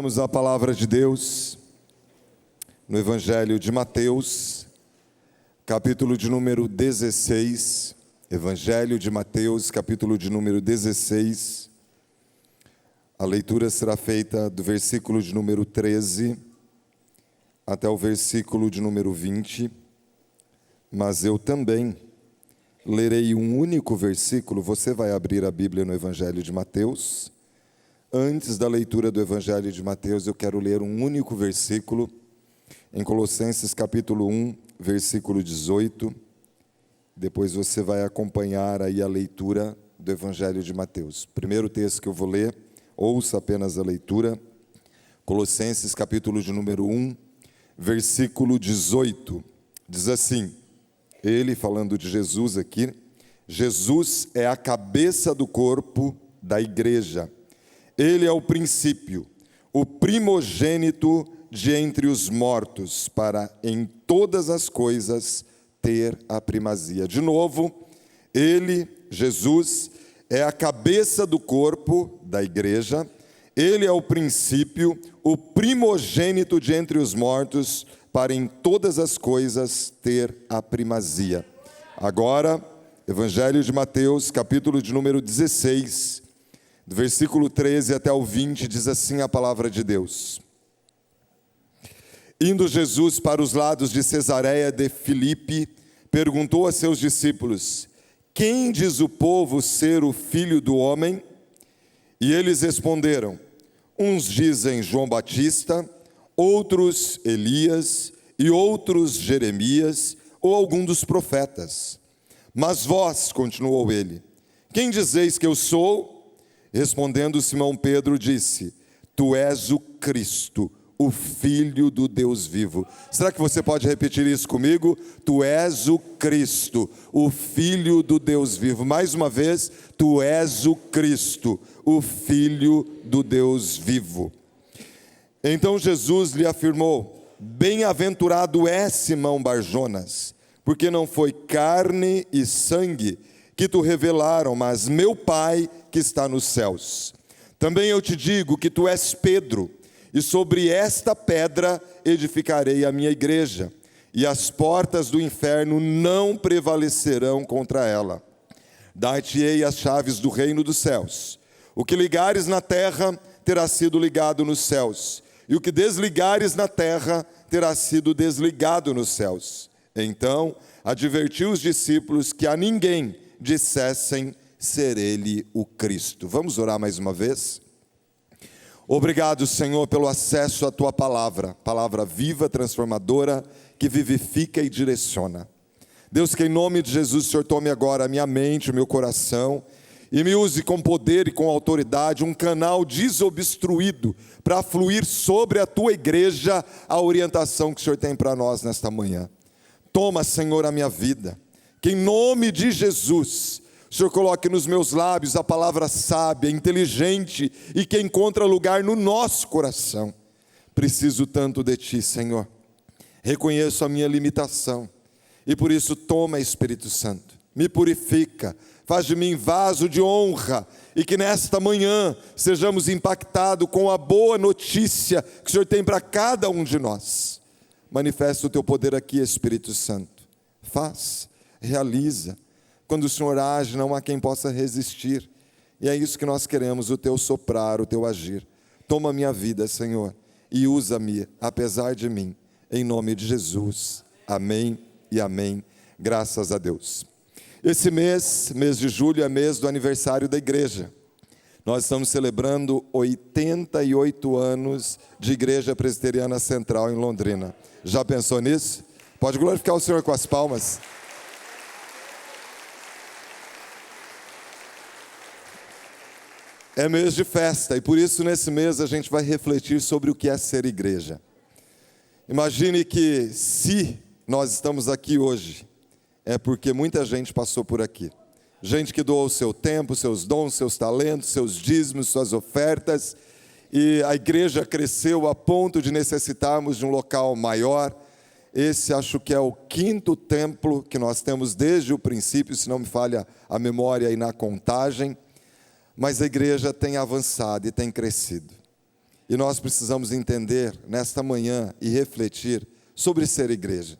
Abramos a palavra de Deus no Evangelho de Mateus, capítulo de número 16. Evangelho de Mateus, capítulo de número 16. A leitura será feita do versículo de número 13 até o versículo de número 20. Mas eu também lerei um único versículo. Você vai abrir a Bíblia no Evangelho de Mateus. Antes da leitura do Evangelho de Mateus, eu quero ler um único versículo em Colossenses capítulo 1, versículo 18. Depois você vai acompanhar aí a leitura do Evangelho de Mateus. Primeiro texto que eu vou ler, ouça apenas a leitura. Colossenses capítulo de número 1, versículo 18. Diz assim, ele falando de Jesus aqui: Jesus é a cabeça do corpo da igreja. Ele é o princípio, o primogênito de entre os mortos, para em todas as coisas ter a primazia. De novo, ele, Jesus, é a cabeça do corpo da igreja. Ele é o princípio, o primogênito de entre os mortos, para em todas as coisas ter a primazia. Agora, Evangelho de Mateus, capítulo de número 16, do versículo 13 até o 20, diz assim a palavra de Deus. Indo Jesus para os lados de Cesareia de Filipe, perguntou a seus discípulos: quem diz o povo ser o Filho do Homem? E eles responderam: uns dizem João Batista, outros Elias, e outros Jeremias, ou algum dos profetas. Mas vós, continuou ele, quem dizeis que eu sou? Respondendo Simão Pedro disse: tu és o Cristo, o Filho do Deus vivo. Será que você pode repetir isso comigo? Tu és o Cristo, o Filho do Deus vivo. Mais uma vez, tu és o Cristo, o Filho do Deus vivo. Então Jesus lhe afirmou: bem-aventurado é Simão Barjonas, porque não foi carne e sangue que tu revelaram, mas meu Pai que está nos céus. Também eu te digo que tu és Pedro, e sobre esta pedra edificarei a minha igreja, e as portas do inferno não prevalecerão contra ela. Dar-te-ei as chaves do reino dos céus. O que ligares na terra terá sido ligado nos céus, e o que desligares na terra terá sido desligado nos céus. Então advertiu os discípulos que a ninguém dissessem ser ele o Cristo. Vamos orar mais uma vez? Obrigado, Senhor, pelo acesso à tua palavra, palavra viva, transformadora, que vivifica e direciona. Deus, que em nome de Jesus o Senhor tome agora a minha mente, o meu coração, e me use com poder e com autoridade, um canal desobstruído, para fluir sobre a tua igreja a orientação que o Senhor tem para nós nesta manhã. Toma, Senhor, a minha vida, que em nome de Jesus o Senhor coloque nos meus lábios a palavra sábia, inteligente e que encontra lugar no nosso coração. Preciso tanto de Ti, Senhor. Reconheço a minha limitação e por isso toma, Espírito Santo, me purifica, faz de mim vaso de honra e que nesta manhã sejamos impactados com a boa notícia que o Senhor tem para cada um de nós. Manifesta o Teu poder aqui, Espírito Santo. Faz, realiza. Quando o Senhor age, não há quem possa resistir. E é isso que nós queremos, o Teu soprar, o Teu agir. Toma a minha vida, Senhor, e usa-me, apesar de mim, em nome de Jesus. Amém e amém. Graças a Deus. Esse mês de julho, é mês do aniversário da igreja. Nós estamos celebrando 88 anos de Igreja Presbiteriana Central em Londrina. Já pensou nisso? Pode glorificar o Senhor com as palmas. É mês de festa e por isso nesse mês a gente vai refletir sobre o que é ser igreja. Imagine que se nós estamos aqui hoje, é porque muita gente passou por aqui. Gente que doou o seu tempo, seus dons, seus talentos, seus dízimos, suas ofertas. E a igreja cresceu a ponto de necessitarmos de um local maior. Esse acho que é o 5º templo que nós temos desde o princípio, se não me falha a memória aí na contagem. Mas a igreja tem avançado e tem crescido. E nós precisamos entender nesta manhã e refletir sobre ser igreja.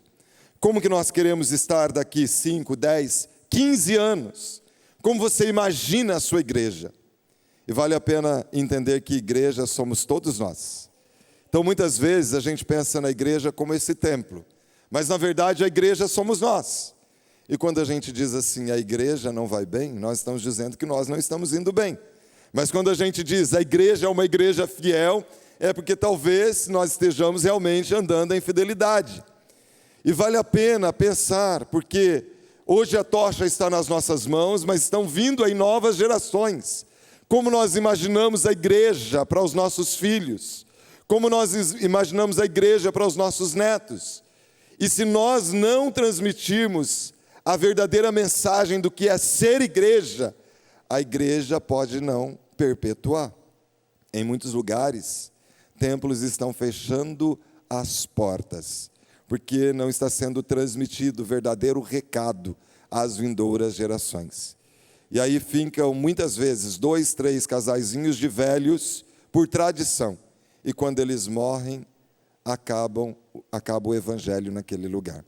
Como que nós queremos estar daqui 5, 10, 15 anos? Como você imagina a sua igreja? E vale a pena entender que igreja somos todos nós. Então muitas vezes a gente pensa na igreja como esse templo, mas na verdade a igreja somos nós. E quando a gente diz assim, a igreja não vai bem, nós estamos dizendo que nós não estamos indo bem. Mas quando a gente diz a igreja é uma igreja fiel, é porque talvez nós estejamos realmente andando em fidelidade. E vale a pena pensar, porque hoje a tocha está nas nossas mãos, mas estão vindo aí novas gerações. Como nós imaginamos a igreja para os nossos filhos? Como nós imaginamos a igreja para os nossos netos? E se nós não transmitirmos a verdadeira mensagem do que é ser igreja, a igreja pode não perpetuar. Em muitos lugares, templos estão fechando as portas, porque não está sendo transmitido o verdadeiro recado às vindouras gerações. E aí ficam muitas vezes 2, 3 casaizinhos de velhos por tradição. E quando eles morrem, acaba o evangelho naquele lugar.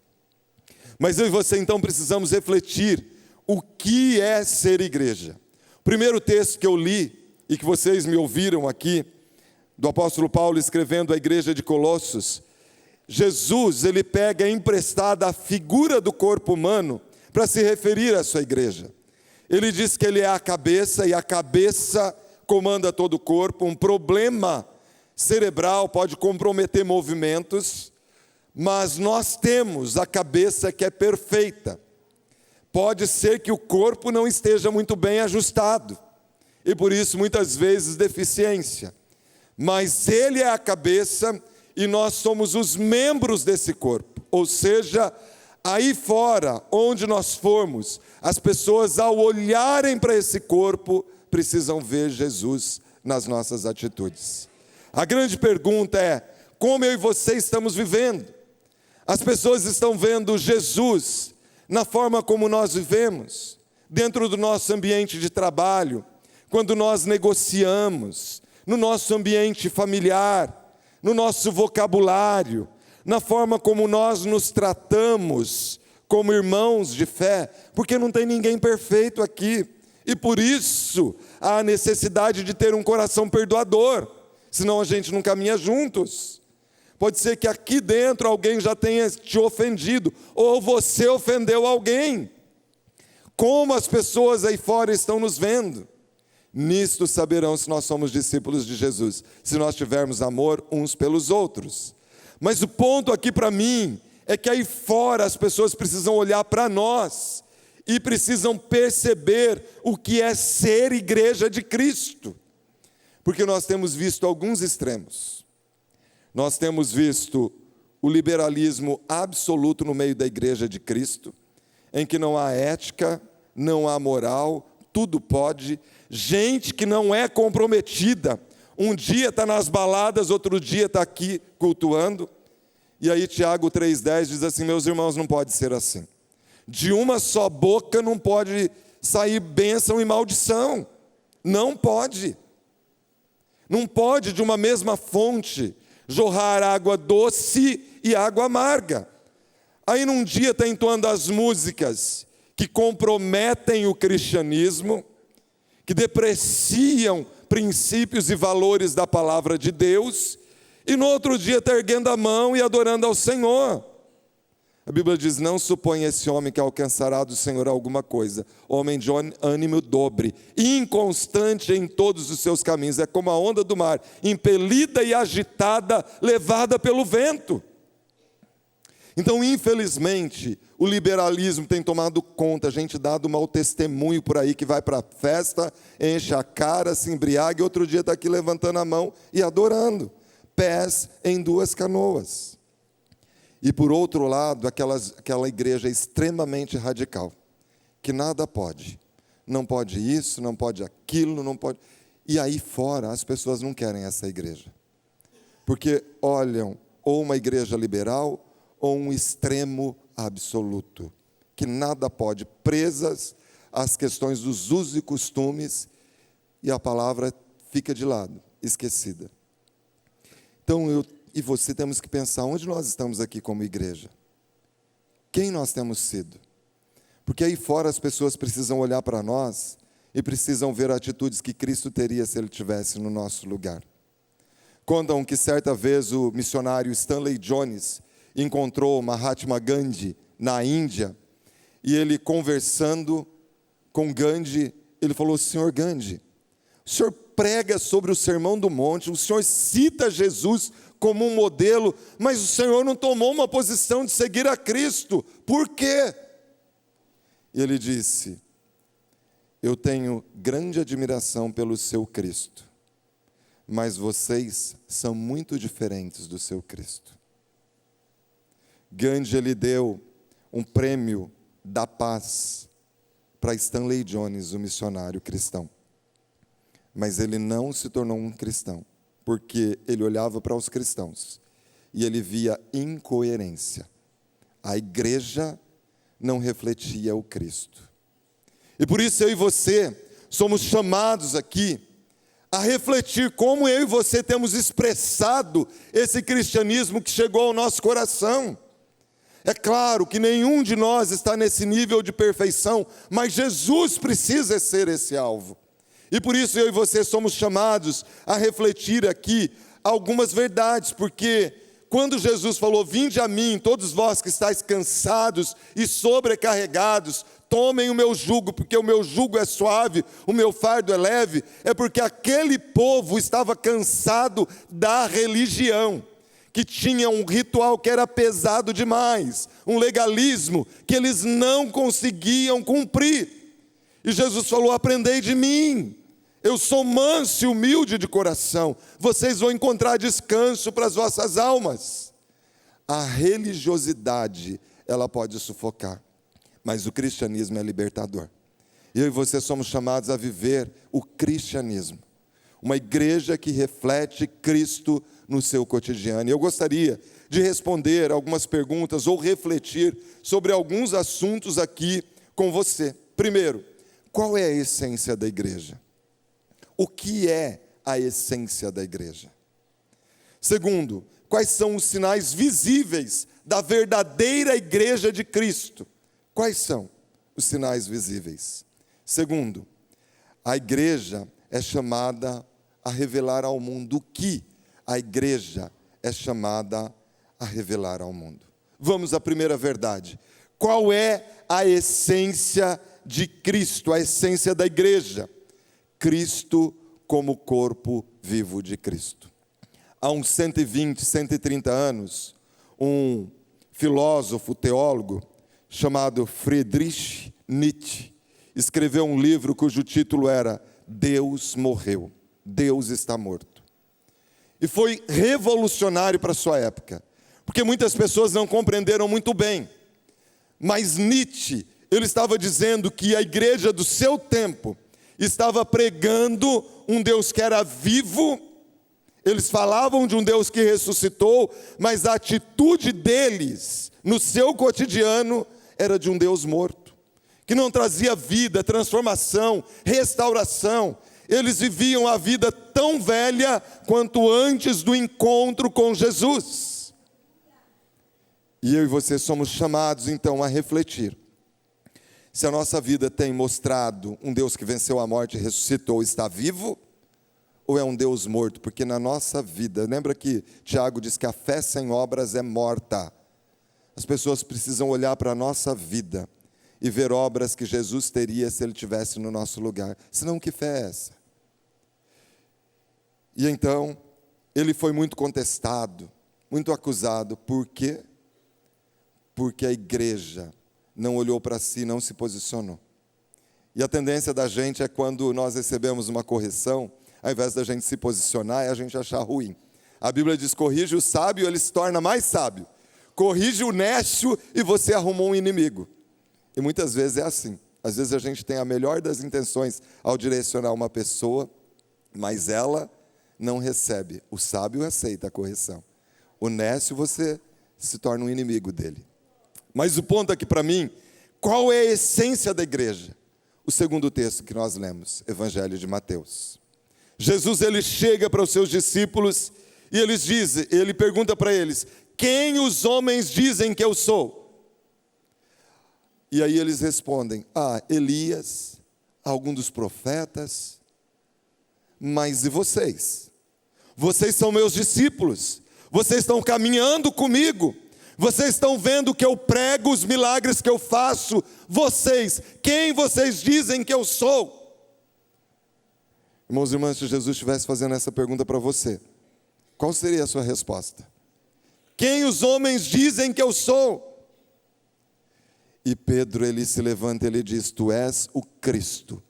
Mas eu e você então precisamos refletir o que é ser igreja. O primeiro texto que eu li, e que vocês me ouviram aqui, do apóstolo Paulo escrevendo à igreja de Colossos, Jesus, ele pega emprestada a figura do corpo humano para se referir à sua igreja. Ele diz que ele é a cabeça e a cabeça comanda todo o corpo. Um problema cerebral pode comprometer movimentos, mas nós temos a cabeça que é perfeita. Pode ser que o corpo não esteja muito bem ajustado e por isso muitas vezes deficiência, mas ele é a cabeça e nós somos os membros desse corpo, ou seja, aí fora, onde nós formos, as pessoas ao olharem para esse corpo, precisam ver Jesus nas nossas atitudes. A grande pergunta é, como eu e você estamos vivendo? As pessoas estão vendo Jesus na forma como nós vivemos, dentro do nosso ambiente de trabalho, quando nós negociamos, no nosso ambiente familiar, no nosso vocabulário, na forma como nós nos tratamos como irmãos de fé, porque não tem ninguém perfeito aqui, e por isso há a necessidade de ter um coração perdoador, senão a gente não caminha juntos. Pode ser que aqui dentro alguém já tenha te ofendido, ou você ofendeu alguém. Como as pessoas aí fora estão nos vendo? Nisto saberão se nós somos discípulos de Jesus, se nós tivermos amor uns pelos outros. Mas o ponto aqui para mim é que aí fora as pessoas precisam olhar para nós e precisam perceber o que é ser igreja de Cristo. Porque nós temos visto alguns extremos. Nós temos visto o liberalismo absoluto no meio da igreja de Cristo, em que não há ética, não há moral, tudo pode. Gente que não é comprometida, um dia está nas baladas, outro dia está aqui cultuando. E aí Tiago 3,10 diz assim, meus irmãos, não pode ser assim. De uma só boca não pode sair bênção e maldição. Não pode. Não pode de uma mesma fonte jorrar água doce e água amarga. Aí num dia está entoando as músicas que comprometem o cristianismo, que depreciam princípios e valores da palavra de Deus, e no outro dia está erguendo a mão e adorando ao Senhor. A Bíblia diz, não suponha esse homem que alcançará do Senhor alguma coisa, homem de ânimo dobre, inconstante em todos os seus caminhos, é como a onda do mar, impelida e agitada, levada pelo vento. Então, infelizmente, o liberalismo tem tomado conta, a gente dado mau testemunho por aí, que vai para a festa, enche a cara, se embriaga, e outro dia está aqui levantando a mão e adorando, pés em duas canoas. E por outro lado, aquela igreja extremamente radical, que nada pode, não pode isso, não pode aquilo, não pode... E aí fora, as pessoas não querem essa igreja, porque olham ou uma igreja liberal, ou um extremo absoluto, que nada pode, presas às questões dos usos e costumes, e a palavra fica de lado, esquecida. Então eu e você temos que pensar onde nós estamos aqui como igreja. Quem nós temos sido? Porque aí fora as pessoas precisam olhar para nós e precisam ver atitudes que Cristo teria se Ele estivesse no nosso lugar. Contam que certa vez o missionário Stanley Jones encontrou Mahatma Gandhi na Índia, e ele conversando com Gandhi, ele falou: Senhor Gandhi, o senhor prega sobre o Sermão do Monte, o senhor cita Jesus como um modelo, mas o senhor não tomou uma posição de seguir a Cristo, por quê? E ele disse: eu tenho grande admiração pelo seu Cristo, mas vocês são muito diferentes do seu Cristo. Gandhi, ele deu um prêmio da paz para Stanley Jones, o missionário cristão. Mas ele não se tornou um cristão, porque ele olhava para os cristãos e ele via incoerência. A igreja não refletia o Cristo. E por isso eu e você somos chamados aqui a refletir como eu e você temos expressado esse cristianismo que chegou ao nosso coração. É claro que nenhum de nós está nesse nível de perfeição, mas Jesus precisa ser esse alvo. E por isso eu e você somos chamados a refletir aqui algumas verdades, porque quando Jesus falou: vinde a mim, todos vós que estáis cansados e sobrecarregados, tomem o meu jugo, porque o meu jugo é suave, o meu fardo é leve, é porque aquele povo estava cansado da religião, que tinha um ritual que era pesado demais, um legalismo que eles não conseguiam cumprir. E Jesus falou: aprendei de mim, eu sou manso e humilde de coração, vocês vão encontrar descanso para as vossas almas. A religiosidade, ela pode sufocar, mas o cristianismo é libertador. Eu e você somos chamados a viver o cristianismo, uma igreja que reflete Cristo no seu cotidiano. E eu gostaria de responder algumas perguntas ou refletir sobre alguns assuntos aqui com você. Primeiro, qual é a essência da igreja? O que é a essência da igreja? Segundo, quais são os sinais visíveis da verdadeira igreja de Cristo? Quais são os sinais visíveis? Segundo, a igreja é chamada a revelar ao mundo o que a igreja é chamada a revelar ao mundo. Vamos à primeira verdade. Qual é a essência de Cristo, a essência da igreja? Cristo como corpo vivo de Cristo. Há uns 120, 130 anos, um filósofo, teólogo, chamado Friedrich Nietzsche, escreveu um livro cujo título era Deus morreu, Deus está morto. E foi revolucionário para a sua época, porque muitas pessoas não compreenderam muito bem. Mas Nietzsche, ele estava dizendo que a igreja do seu tempo estava pregando um Deus que era vivo. Eles falavam de um Deus que ressuscitou, mas a atitude deles no seu cotidiano era de um Deus morto, que não trazia vida, transformação, restauração. Eles viviam a vida tão velha quanto antes do encontro com Jesus. E eu e você somos chamados então a refletir se a nossa vida tem mostrado um Deus que venceu a morte e ressuscitou, está vivo, ou é um Deus morto? Porque na nossa vida, lembra que Tiago diz que a fé sem obras é morta. As pessoas precisam olhar para a nossa vida e ver obras que Jesus teria se Ele estivesse no nosso lugar. Senão, que fé é essa? E então, ele foi muito contestado, muito acusado. Por quê? Porque a igreja não olhou para si, não se posicionou. E a tendência da gente é quando nós recebemos uma correção, ao invés da gente se posicionar, é a gente achar ruim. A Bíblia diz: corrige o sábio, ele se torna mais sábio. Corrige o nécio e você arrumou um inimigo. E muitas vezes é assim. Às vezes a gente tem a melhor das intenções ao direcionar uma pessoa, mas ela não recebe. O sábio aceita a correção. O nécio, você se torna um inimigo dele. Mas o ponto aqui para mim, qual é a essência da igreja? O segundo texto que nós lemos, Evangelho de Mateus. Jesus, ele chega para os seus discípulos E ele pergunta para eles: quem os homens dizem que eu sou? E aí eles respondem: Elias, algum dos profetas. Mas e vocês? Vocês são meus discípulos, vocês estão caminhando comigo, vocês estão vendo que eu prego, os milagres que eu faço. Quem vocês dizem que eu sou? Irmãos e irmãs, se Jesus estivesse fazendo essa pergunta para você, qual seria a sua resposta? Quem os homens dizem que eu sou? E Pedro, ele se levanta e ele diz: tu és o Cristo,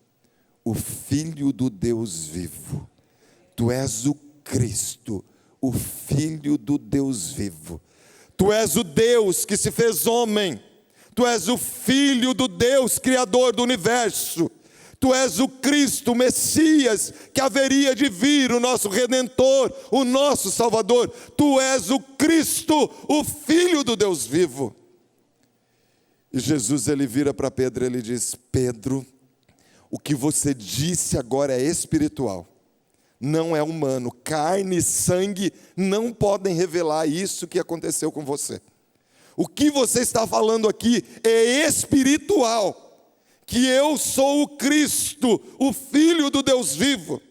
o Filho do Deus vivo. Tu és o Cristo, o Filho do Deus vivo. Tu és o Deus que se fez homem. Tu és o Filho do Deus Criador do universo. Tu és o Cristo, o Messias, que haveria de vir, o nosso Redentor, o nosso Salvador. Tu és o Cristo, o Filho do Deus vivo. E Jesus, ele vira para Pedro e ele diz: Pedro, o que você disse agora é espiritual, não é humano. Carne e sangue não podem revelar isso que aconteceu com você. O que você está falando aqui é espiritual, que eu sou o Cristo, o Filho do Deus vivo.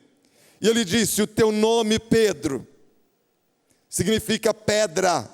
E ele disse: o teu nome, Pedro, significa pedra.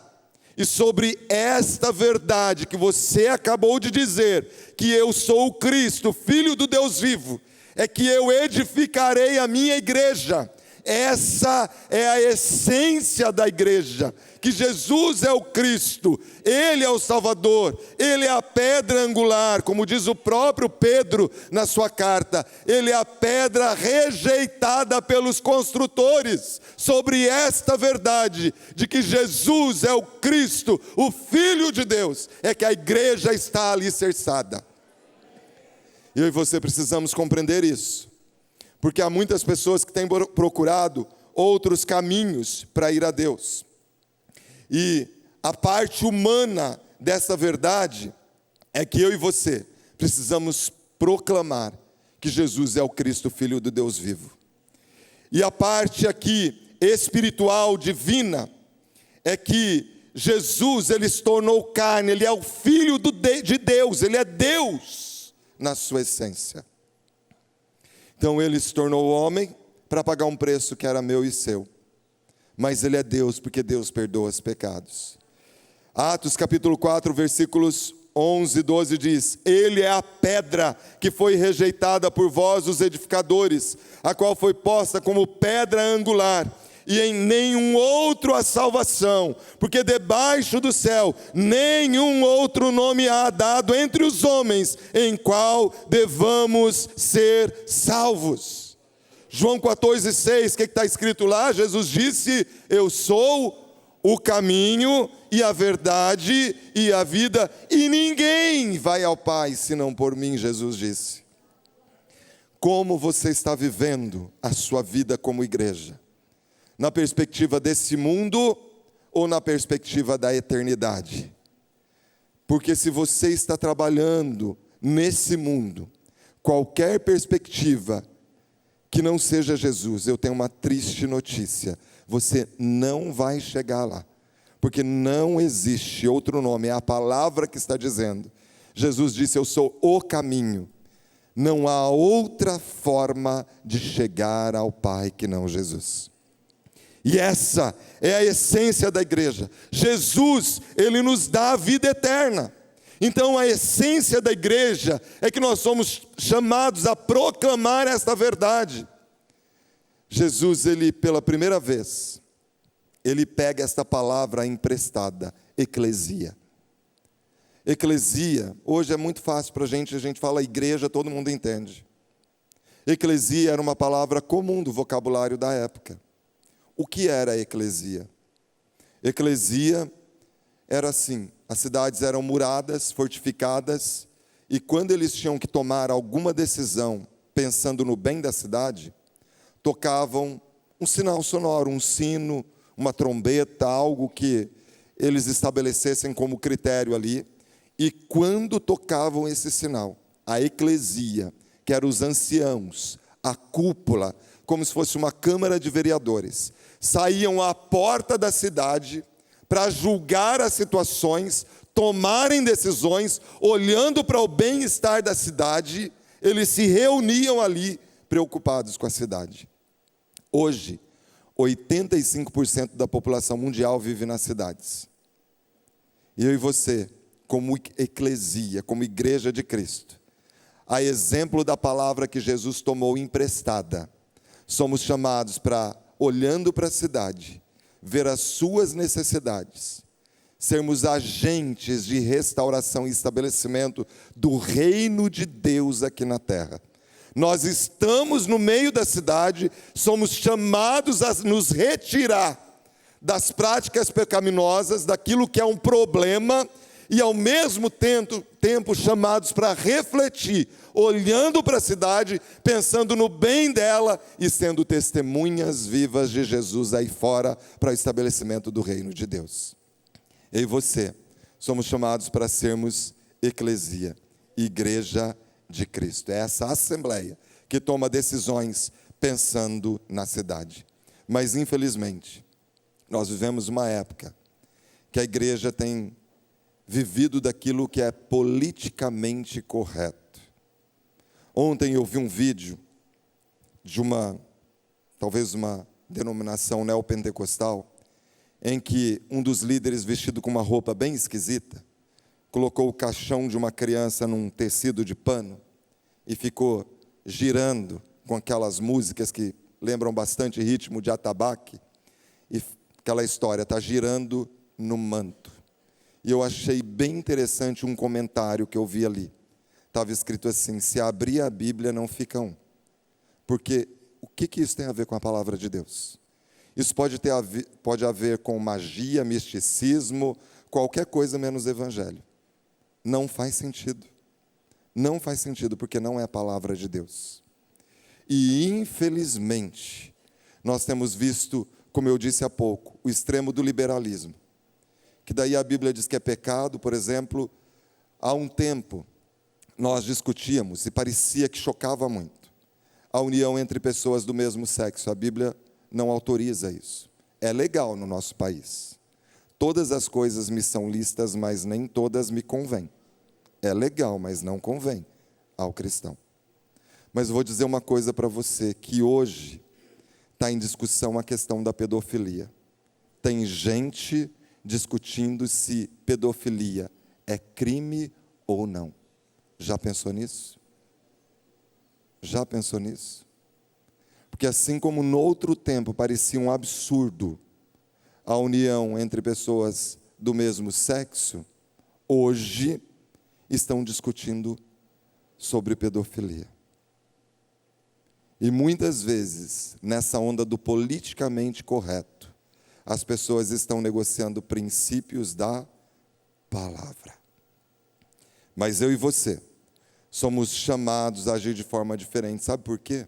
E sobre esta verdade que você acabou de dizer, que eu sou o Cristo, Filho do Deus vivo, é que eu edificarei a minha igreja. Essa é a essência da igreja, que Jesus é o Cristo, Ele é o Salvador, Ele é a pedra angular, como diz o próprio Pedro na sua carta. Ele é a pedra rejeitada pelos construtores. Sobre esta verdade, de que Jesus é o Cristo, o Filho de Deus, é que a igreja está alicerçada. Eu e você precisamos compreender isso, porque há muitas pessoas que têm procurado outros caminhos para ir a Deus. E a parte humana dessa verdade é que eu e você precisamos proclamar que Jesus é o Cristo, Filho do Deus vivo. E a parte aqui espiritual, divina, é que Jesus, ele se tornou carne, ele é o Filho de Deus, ele é Deus na sua essência. Então ele se tornou homem para pagar um preço que era meu e seu. Mas ele é Deus, porque Deus perdoa os pecados. Atos capítulo 4, versículos 11 e 12 diz: ele é a pedra que foi rejeitada por vós os edificadores, a qual foi posta como pedra angular, e em nenhum outro há salvação, porque debaixo do céu nenhum outro nome há dado entre os homens, em qual devamos ser salvos. João 14,6, o que está escrito lá? Jesus disse: eu sou o caminho e a verdade e a vida, e ninguém vai ao Pai senão por mim, Jesus disse. Como você está vivendo a sua vida como igreja? Na perspectiva desse mundo ou na perspectiva da eternidade? Porque se você está trabalhando nesse mundo, qualquer perspectiva que não seja Jesus, eu tenho uma triste notícia: você não vai chegar lá, porque não existe outro nome, é a palavra que está dizendo. Jesus disse: eu sou o caminho, não há outra forma de chegar ao Pai que não Jesus. E essa é a essência da igreja. Jesus, ele nos dá a vida eterna. Então a essência da igreja é que nós somos chamados a proclamar esta verdade. Jesus, ele pela primeira vez, ele pega esta palavra emprestada, eclesia. Eclesia, hoje é muito fácil para a gente fala igreja, todo mundo entende. Eclesia era uma palavra comum do vocabulário da época. O que era a eclesia? Eclesia era assim: as cidades eram muradas, fortificadas, e quando eles tinham que tomar alguma decisão, pensando no bem da cidade, tocavam um sinal sonoro, um sino, uma trombeta, algo que eles estabelecessem como critério ali. E quando tocavam esse sinal, a eclesia, que eram os anciãos, a cúpula, como se fosse uma câmara de vereadores, saíam à porta da cidade para julgar as situações, tomarem decisões, olhando para o bem-estar da cidade. Eles se reuniam ali, preocupados com a cidade. Hoje, 85% da população mundial vive nas cidades. E eu e você, como eclesia, como igreja de Cristo, a exemplo da palavra que Jesus tomou emprestada, somos chamados para, olhando para a cidade, ver as suas necessidades, sermos agentes de restauração e estabelecimento do reino de Deus aqui na terra. Nós estamos no meio da cidade, somos chamados a nos retirar das práticas pecaminosas, daquilo que é um problema, e ao mesmo tempo chamados para refletir, olhando para a cidade, pensando no bem dela e sendo testemunhas vivas de Jesus aí fora para o estabelecimento do reino de Deus. Eu e você somos chamados para sermos eclesia, igreja de Cristo. É essa assembleia que toma decisões pensando na cidade. Mas infelizmente, nós vivemos uma época que a igreja tem vivido daquilo que é politicamente correto. Ontem eu vi um vídeo de talvez uma denominação neopentecostal, em que um dos líderes, vestido com uma roupa bem esquisita, colocou o caixão de uma criança num tecido de pano e ficou girando com aquelas músicas que lembram bastante ritmo de atabaque, e aquela história está girando no manto. E eu achei bem interessante um comentário que eu vi ali. Estava escrito assim: se abrir a Bíblia não fica um. Porque o que isso tem a ver com a palavra de Deus? Isso pode haver com magia, misticismo, qualquer coisa menos evangelho. Não faz sentido. Não faz sentido, porque não é a palavra de Deus. E infelizmente, nós temos visto, como eu disse há pouco, o extremo do liberalismo. Que daí a Bíblia diz que é pecado. Por exemplo, há um tempo, nós discutíamos, e parecia que chocava muito, a união entre pessoas do mesmo sexo. A Bíblia não autoriza isso. É legal no nosso país. Todas as coisas me são lícitas, mas nem todas me convêm. É legal, mas não convém ao cristão. Mas eu vou dizer uma coisa para você, que hoje está em discussão a questão da pedofilia. Tem gente discutindo se pedofilia é crime ou não. Já pensou nisso? Já pensou nisso? Porque assim como no outro tempo parecia um absurdo a união entre pessoas do mesmo sexo, hoje estão discutindo sobre pedofilia. E muitas vezes, nessa onda do politicamente correto, as pessoas estão negociando princípios da palavra. Mas eu e você somos chamados a agir de forma diferente. Sabe por quê?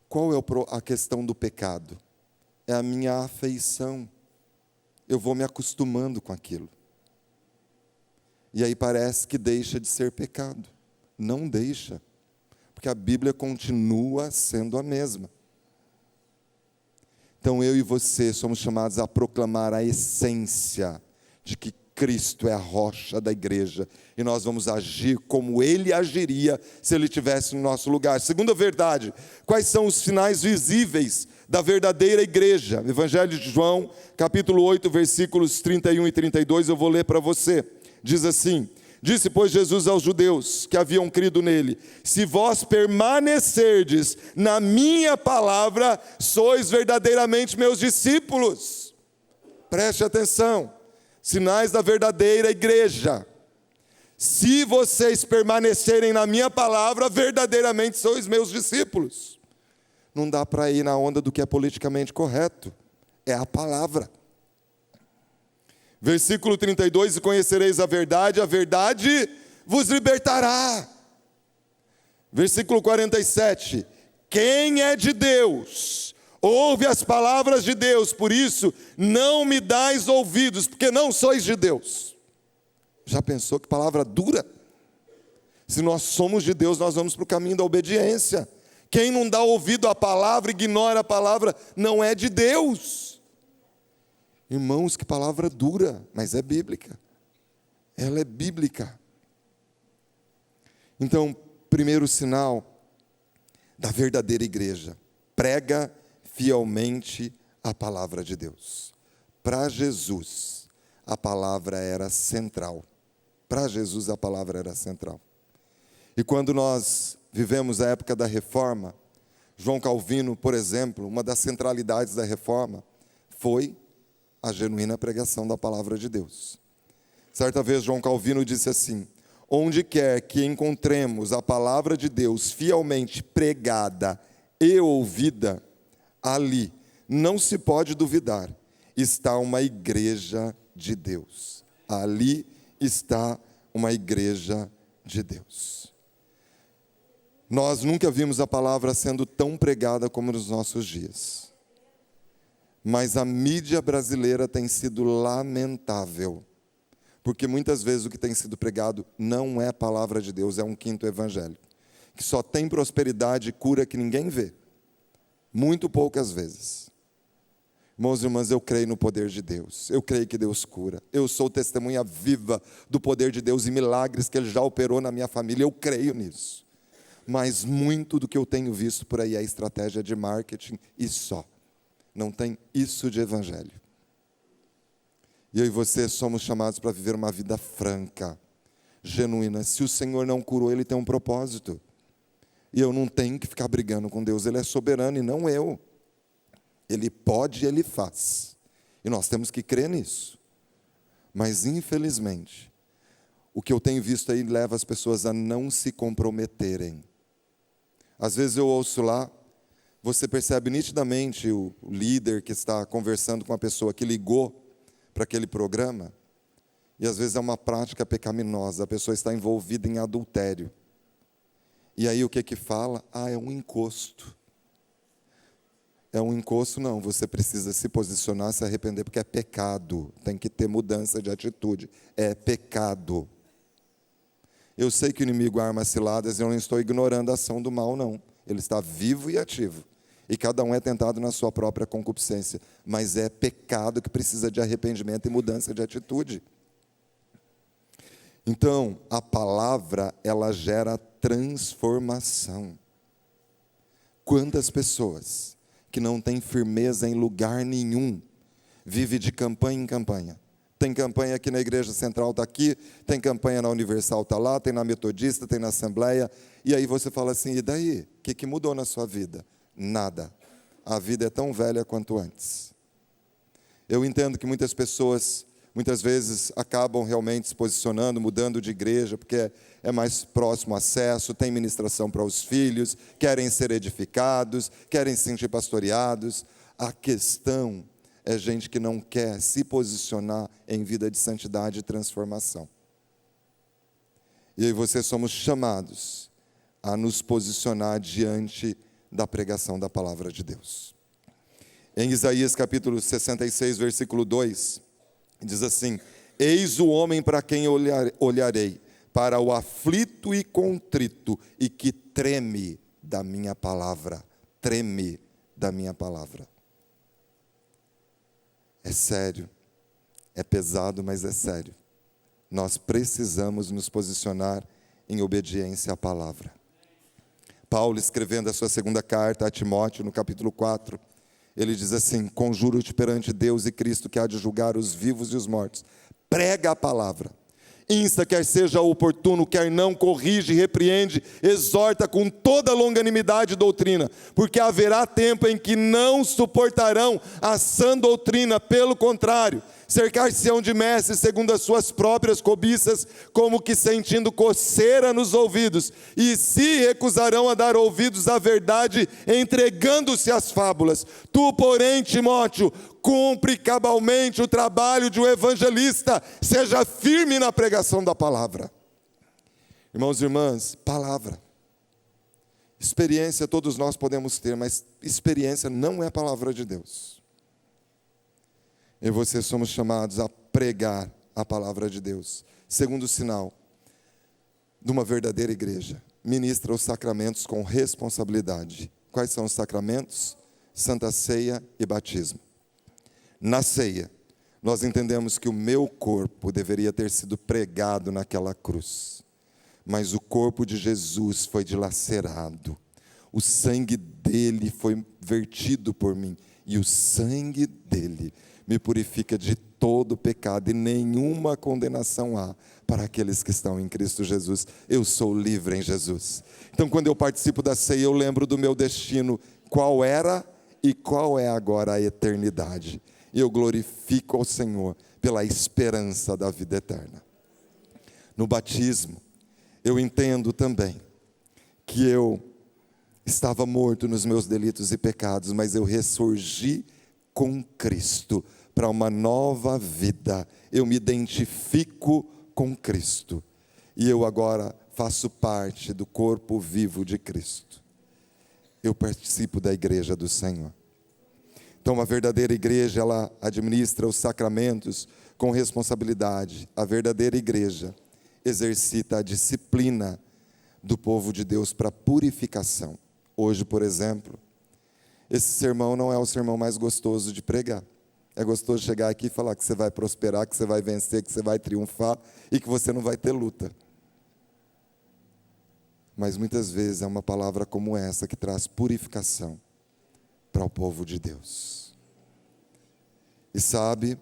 Qual é a questão do pecado? É a minha afeição. Eu vou me acostumando com aquilo. E aí parece que deixa de ser pecado. Não deixa. Porque a Bíblia continua sendo a mesma. Então eu e você somos chamados a proclamar a essência de que Cristo é a rocha da igreja, e nós vamos agir como Ele agiria se Ele estivesse no nosso lugar. Segunda verdade: quais são os sinais visíveis da verdadeira igreja? Evangelho de João, capítulo 8, versículos 31 e 32, eu vou ler para você. Diz assim: disse, pois, Jesus aos judeus que haviam crido nele: se vós permanecerdes na minha palavra, sois verdadeiramente meus discípulos. Preste atenção. Sinais da verdadeira igreja. Se vocês permanecerem na minha palavra, verdadeiramente sois meus discípulos. Não dá para ir na onda do que é politicamente correto. É a palavra. Versículo 32, e conhecereis a verdade vos libertará. Versículo 47, quem é de Deus, ouve as palavras de Deus, por isso não me dais ouvidos, porque não sois de Deus. Já pensou que palavra dura? Se nós somos de Deus, nós vamos para o caminho da obediência. Quem não dá ouvido à palavra, ignora a palavra, não é de Deus. Irmãos, que palavra dura, mas é bíblica. Ela é bíblica. Então, primeiro sinal da verdadeira igreja: prega fielmente a palavra de Deus. Para Jesus, a palavra era central. Para Jesus, a palavra era central. E quando nós vivemos a época da Reforma, João Calvino, por exemplo, uma das centralidades da Reforma foi a genuína pregação da palavra de Deus. Certa vez, João Calvino disse assim: onde quer que encontremos a palavra de Deus fielmente pregada e ouvida, ali não se pode duvidar, está uma igreja de Deus. Ali está uma igreja de Deus. Nós nunca vimos a palavra sendo tão pregada como nos nossos dias. Mas a mídia brasileira tem sido lamentável, porque muitas vezes o que tem sido pregado não é a palavra de Deus, é um quinto evangelho, que só tem prosperidade e cura que ninguém vê, muito poucas vezes. Irmãos e irmãs, eu creio no poder de Deus, eu creio que Deus cura, eu sou testemunha viva do poder de Deus e milagres que Ele já operou na minha família, eu creio nisso. Mas muito do que eu tenho visto por aí é estratégia de marketing e só. Não tem isso de evangelho. E eu e você somos chamados para viver uma vida franca, genuína. Se o Senhor não curou, Ele tem um propósito. E eu não tenho que ficar brigando com Deus. Ele é soberano e não eu. Ele pode e Ele faz. E nós temos que crer nisso. Mas, infelizmente, o que eu tenho visto aí leva as pessoas a não se comprometerem. Às vezes eu ouço lá, você percebe nitidamente o líder que está conversando com a pessoa que ligou para aquele programa, e às vezes é uma prática pecaminosa, a pessoa está envolvida em adultério. E aí o que fala? É um encosto. É um encosto? Não, você precisa se posicionar, se arrepender, porque é pecado, tem que ter mudança de atitude, é pecado. Eu sei que o inimigo arma ciladas e eu não estou ignorando a ação do mal, não. Ele está vivo e ativo. E cada um é tentado na sua própria concupiscência. Mas é pecado que precisa de arrependimento e mudança de atitude. Então, a palavra, ela gera transformação. Quantas pessoas que não têm firmeza em lugar nenhum, vivem de campanha em campanha. Tem campanha aqui na Igreja Central, está aqui, tem campanha na Universal, está lá, tem na Metodista, tem na Assembleia, e aí você fala assim, e daí? O que mudou na sua vida? Nada. A vida é tão velha quanto antes. Eu entendo que muitas pessoas, muitas vezes, acabam realmente se posicionando, mudando de igreja, porque é mais próximo acesso, tem ministração para os filhos, querem ser edificados, querem se sentir pastoreados. A questão é gente que não quer se posicionar em vida de santidade e transformação. E aí vocês somos chamados a nos posicionar diante da pregação da palavra de Deus. Em Isaías capítulo 66, versículo 2, diz assim: eis o homem para quem olharei, para o aflito e contrito, e que treme da minha palavra. Treme da minha palavra. É sério, é pesado, mas é sério. Nós precisamos nos posicionar em obediência à palavra. Paulo, escrevendo a sua segunda carta a Timóteo, no capítulo 4, ele diz assim: conjuro-te perante Deus e Cristo, que há de julgar os vivos e os mortos. Prega a palavra. Insta, quer seja oportuno, quer não, corrige, repreende, exorta com toda longanimidade e doutrina, porque haverá tempo em que não suportarão a sã doutrina, pelo contrário, cercar-se-ão de mestres segundo as suas próprias cobiças, como que sentindo coceira nos ouvidos, e se recusarão a dar ouvidos à verdade, entregando-se às fábulas. Tu, porém, Timóteo, cumpre cabalmente o trabalho de um evangelista, seja firme na pregação da palavra. Irmãos e irmãs, palavra. Experiência todos nós podemos ter, mas experiência não é a palavra de Deus. E vocês somos chamados a pregar a palavra de Deus. Segundo sinal de uma verdadeira igreja: ministra os sacramentos com responsabilidade. Quais são os sacramentos? Santa Ceia e batismo. Na ceia, nós entendemos que o meu corpo deveria ter sido pregado naquela cruz, mas o corpo de Jesus foi dilacerado, o sangue dele foi vertido por mim, e o sangue dele me purifica de todo pecado, e nenhuma condenação há para aqueles que estão em Cristo Jesus. Eu sou livre em Jesus. Então, quando eu participo da ceia, eu lembro do meu destino, qual era e qual é agora a eternidade. E eu glorifico ao Senhor pela esperança da vida eterna. No batismo, eu entendo também que eu estava morto nos meus delitos e pecados, mas eu ressurgi com Cristo para uma nova vida. Eu me identifico com Cristo e eu agora faço parte do corpo vivo de Cristo. Eu participo da igreja do Senhor. Então, a verdadeira igreja, ela administra os sacramentos com responsabilidade. A verdadeira igreja exercita a disciplina do povo de Deus para purificação. Hoje, por exemplo, esse sermão não é o sermão mais gostoso de pregar. É gostoso chegar aqui e falar que você vai prosperar, que você vai vencer, que você vai triunfar e que você não vai ter luta. Mas muitas vezes é uma palavra como essa que traz purificação para o povo de Deus. E sabe,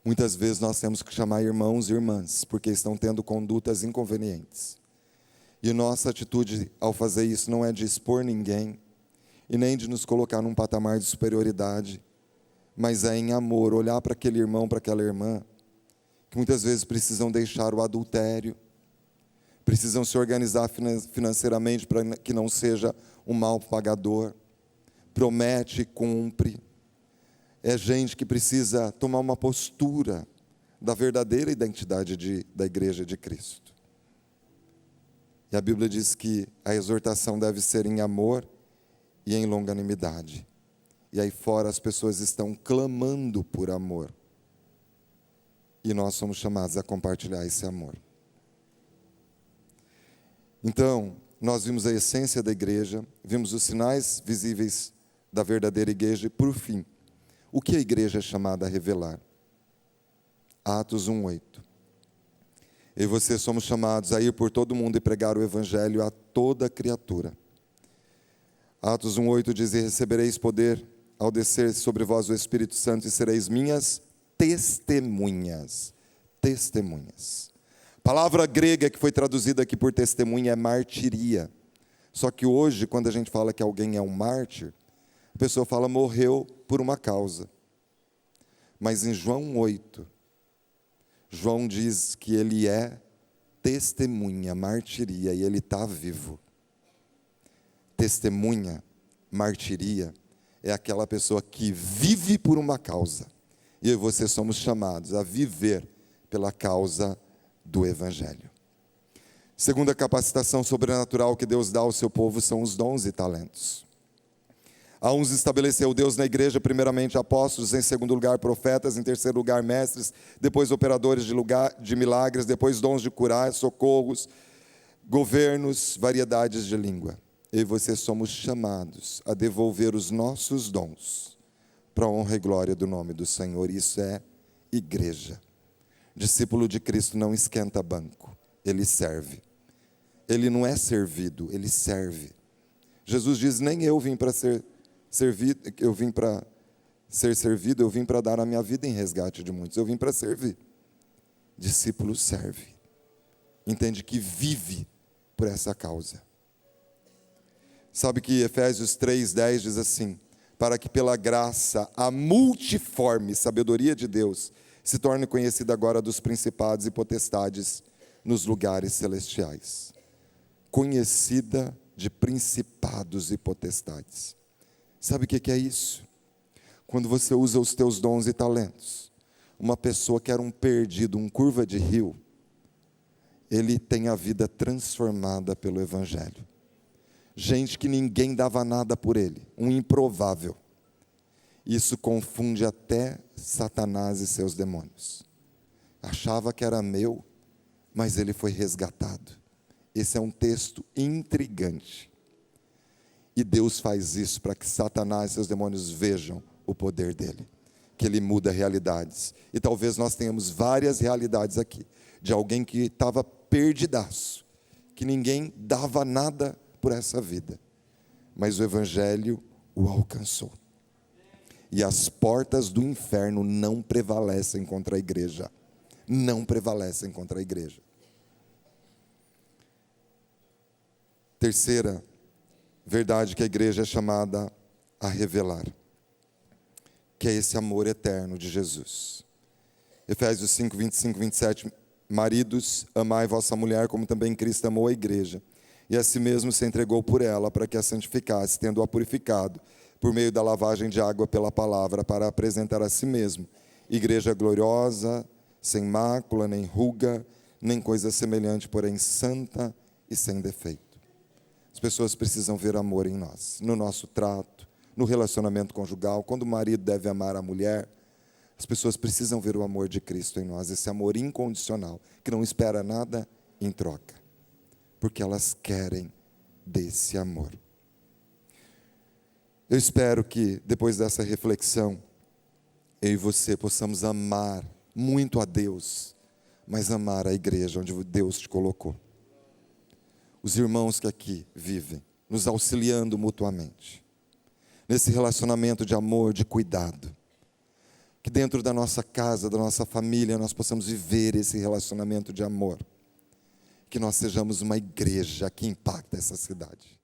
muitas vezes nós temos que chamar irmãos e irmãs, porque estão tendo condutas inconvenientes. E nossa atitude ao fazer isso não é de expor ninguém, e nem de nos colocar num patamar de superioridade, mas é em amor, olhar para aquele irmão, para aquela irmã, que muitas vezes precisam deixar o adultério, precisam se organizar financeiramente para que não seja um mal pagador, promete e cumpre. É gente que precisa tomar uma postura da verdadeira identidade da igreja de Cristo. E a Bíblia diz que a exortação deve ser em amor e em longanimidade. E aí fora as pessoas estão clamando por amor. E nós somos chamados a compartilhar esse amor. Então, nós vimos a essência da igreja, vimos os sinais visíveis da verdadeira igreja e, por fim, o que a igreja é chamada a revelar? Atos 1:8. Eu e você somos chamados a ir por todo mundo e pregar o evangelho a toda criatura. Atos 1:8 diz: e recebereis poder ao descer sobre vós o Espírito Santo e sereis minhas testemunhas. Testemunhas. A palavra grega que foi traduzida aqui por testemunha é martiria. Só que hoje, quando a gente fala que alguém é um mártir, a pessoa fala morreu por uma causa. Mas em João 8, João diz que ele é testemunha, martiria, e ele está vivo. Testemunha, martiria, é aquela pessoa que vive por uma causa. E eu e você somos chamados a viver pela causa do Evangelho. Segunda capacitação sobrenatural que Deus dá ao seu povo são os dons e talentos. A uns estabeleceu Deus na igreja, primeiramente apóstolos, em segundo lugar profetas, em terceiro lugar mestres, depois operadores de milagres, depois dons de curar, socorros, governos, variedades de língua. Eu e você somos chamados a devolver os nossos dons para a honra e glória do nome do Senhor. Isso é igreja. Discípulo de Cristo não esquenta banco, ele serve. Ele não é servido, ele serve. Jesus diz: nem eu vim para ser servido, eu vim para ser servido, eu vim para dar a minha vida em resgate de muitos. Eu vim para servir. Discípulo serve. Entende que vive por essa causa. Sabe que Efésios 3:10 diz assim: para que pela graça a multiforme sabedoria de Deus se torne conhecida agora dos principados e potestades nos lugares celestiais. Conhecida de principados e potestades. Sabe o que é isso? Quando você usa os teus dons e talentos, uma pessoa que era um perdido, um curva de rio, ele tem a vida transformada pelo Evangelho. Gente que ninguém dava nada por ele, um improvável. Isso confunde até Satanás e seus demônios. Achava que era meu, mas ele foi resgatado. Esse é um texto intrigante. E Deus faz isso para que Satanás e seus demônios vejam o poder dele, que ele muda realidades. E talvez nós tenhamos várias realidades aqui, de alguém que estava perdidaço, que ninguém dava nada por essa vida, mas o Evangelho o alcançou. E as portas do inferno não prevalecem contra a igreja. Não prevalecem contra a igreja. Terceira verdade que a igreja é chamada a revelar, que é esse amor eterno de Jesus. Efésios 5, 25, 27, maridos, amai vossa mulher, como também Cristo amou a igreja, e a si mesmo se entregou por ela, para que a santificasse, tendo-a purificado, por meio da lavagem de água pela palavra, para apresentar a si mesmo, igreja gloriosa, sem mácula, nem ruga, nem coisa semelhante, porém santa e sem defeito. As pessoas precisam ver amor em nós, no nosso trato, no relacionamento conjugal. Quando o marido deve amar a mulher, as pessoas precisam ver o amor de Cristo em nós, esse amor incondicional, que não espera nada em troca, porque elas querem desse amor. Eu espero que, depois dessa reflexão, eu e você possamos amar muito a Deus, mas amar a igreja onde Deus te colocou. Os irmãos que aqui vivem, nos auxiliando mutuamente, nesse relacionamento de amor, de cuidado, que dentro da nossa casa, da nossa família, nós possamos viver esse relacionamento de amor, que nós sejamos uma igreja que impacta essa cidade.